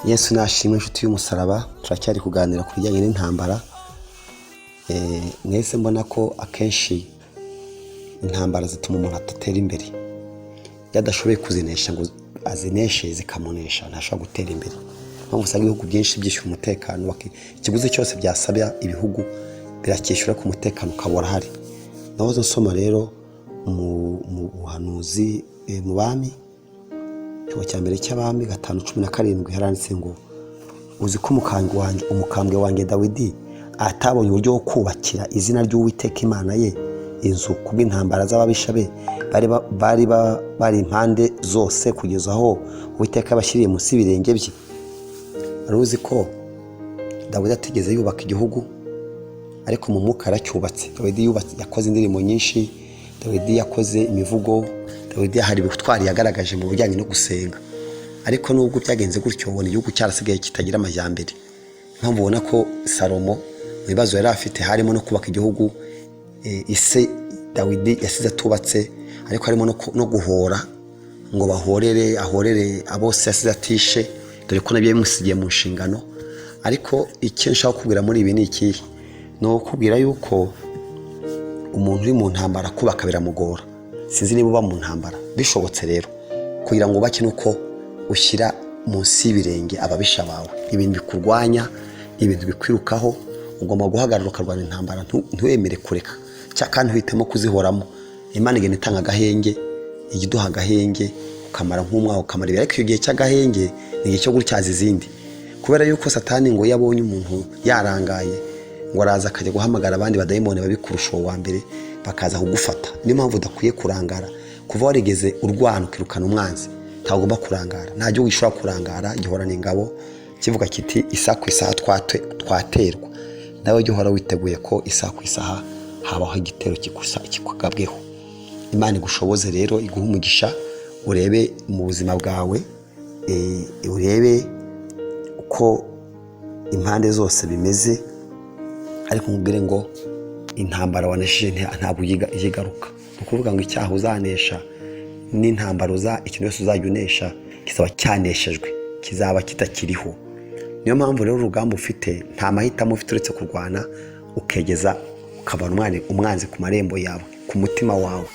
Yesu nashimwe inshuti y'umusaraba. Turacyari kuganira ku bijyanye n'intambara. Mwese mbona ko akenshi intambara zituma umuntu atatera imbere. Yadashoboye kuzinesha ngo azineshe zikamunesha, ntashobora gutera imbere. Mpamvu usanga ibihugu byinshi byishyura umutekano, ikiguzi cyose byasabya ibihugu birakishyura ku mutekano ukabora hari. Nahoze nsoma rero mu buhanuzi mu bami, cyo cyambere cy'abami 5:17 haranditse ngo uzi ko umukambwe wanjye Dawidi atabonye uburyo bwo kubakira izina ry'Uwiteka Imana ye inzu kubw'intambara z'ababisha be bari impande zose kugeza aho Uwiteka abashyiriye munsi y'ibirenge bye. Aruzi ko Dawidi atigeze yubaka igihugu, ariko mu mwuka aracyubatse. Dawidi yakoze indirimbo nyinshi, Dawidi yakoze imivugo, Dawidi hari ubutwari yagaragaje mu bijyanye no gusenga. Ariko nubwo byagenze gutyo, ubona igihugu cyarasigaye kitagira amajyambere. Mpamvu ubona ko Salomo mu bibazo yari afite harimo no kubaka igihugu ise Dawidi yasize atubatse, ariko harimo no guhora ngo ahorere abose yasize atishe, dore ko nabyo bimusigiye mu nshingano. Ariko icyo nshaka kubwira muri ibi ni iki? No kubwira yuko umuntu uri mu ntambara kubaka biramugora. Sinzi niba uba mu ntambara. Bishobotse rero kugira ngo ubake nuko ushyira munsi y'ibirenge ababisha bawe, ibintu bikurwanya, ibintu bikwirukaho. Ugomba guhagarara ukarwana intambara, ntuwemere kureka kandi uhitemo kuzihoramo. Imana igenda itanga agahenge, igiduha agahenge ukamara nk'umwaka ukamara ibiri, ariko igihe cy'agahenge ni igihe cyo gutyaza izindi. Kubera yuko Satani ngo yabonye umuntu yarangaye, ngo araza akajya guhamagara abandi badayimoni babikurusha uwo wa mbere bakaza kugufata. Niyo mpamvu udakwiye kurangara. Kuva warigeze urwana ukirukana umwanzi, ntagomba kurangara. Nta gihugu gishobora kurangara, gihorana ingabo kivuga kiti isaha ku isaha twaterwa. Nawe jya uhora witeguye ko isaha ku isaha habaho igitero kikugabweho. Imana igushoboze rero, iguha umugisha, urebe mu buzima bwawe, urebe uko impande zose bimeze, ariko nkubwire ngo intambara wanesheje ntabwo yigaruka. Ukuvuga ngo icyaha uzanesha n'intambara ikintu cyose uzajya unesha kizaba cyaneshejwe, kizaba kitakiriho. Niyo mpamvu rero urugamba ufite nta mahitamo ufite uretse kurwana ukegeza ukabana umwanzi ku marembo yawe, ku mutima wawe.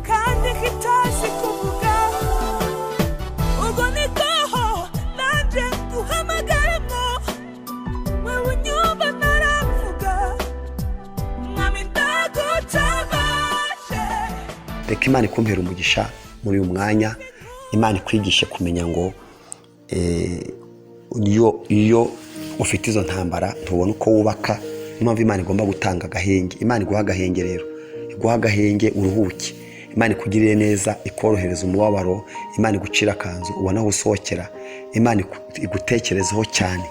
kandi kitazi kuvuga ubwo nikoho nanje duhamagaremo wewe nyumva naravuga mwami ndagutabashe. Reka Imana ikumpera umugisha muri uyu mwanya. Imana ikwigishe kumenya ngo iyo ufite izo ntambara ntubona uko wubaka. Impamvu Imana igomba gutanga agahenge. Imana iguha agahenge rero, iguha agahenge uruhuke. Imana ikugirire neza, ikorohereza umubabaro. Imana igucira akanzu ubona aho usohokera. Imana igutekerezaho cyane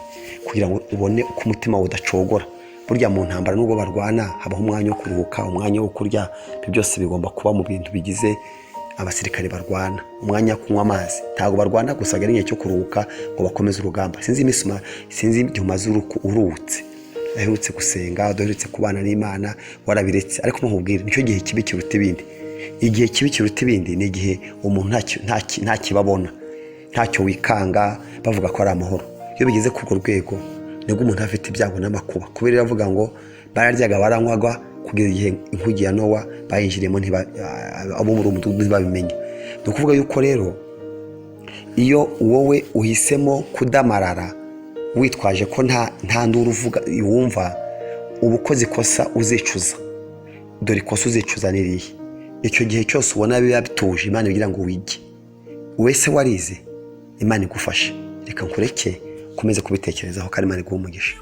kugira ngo ubone uko umutima wawe udacogora. Burya mu ntambara nubwo barwana habaho umwanya wo kuruhuka, umwanya wo kurya. Ibyo byose bigomba kuba mu bintu bigize abasirikare barwana. Umwanya wo kunywa amazi. Ntabwo barwana gusa ari igihe cyo kuruhuka ngo bakomeze urugamba. Sinzi igihe umaze uruhutse, aherutse gusenga, duherutse kubana n'Imana, warabiretse. Ariko nkubwire nicyo gihe kibi kiruta ibindi. Igihe kibi kiruta ibindi ni igihe umuntu nta kibabona, ntacyo wikanga, bavuga ko ari amahoro. Iyo bigeze ku rwo rwego nibwo umuntu afite ibyago n'amakuba. Kubera iravuga ngo bararyaga baranywaga kugeza igihe inkugi ya Nowa bayinjiriyemo, abo muri umudugudu ntibabimenye. Ni ukuvuga yuko rero iyo wowe uhisemo kudamarara witwaje ko nta nduru uvuga wumva, uba ukoze ikosa uzicuza. Dore ikosa uzicuza nirihe? Icyo gihe cyose ubona biba bituje, Imana igira ngo wige. Wese warize, Imana igufashe. Reka nkureke ukomeze kubitekerezaho kandi Imana iguhe umugisha.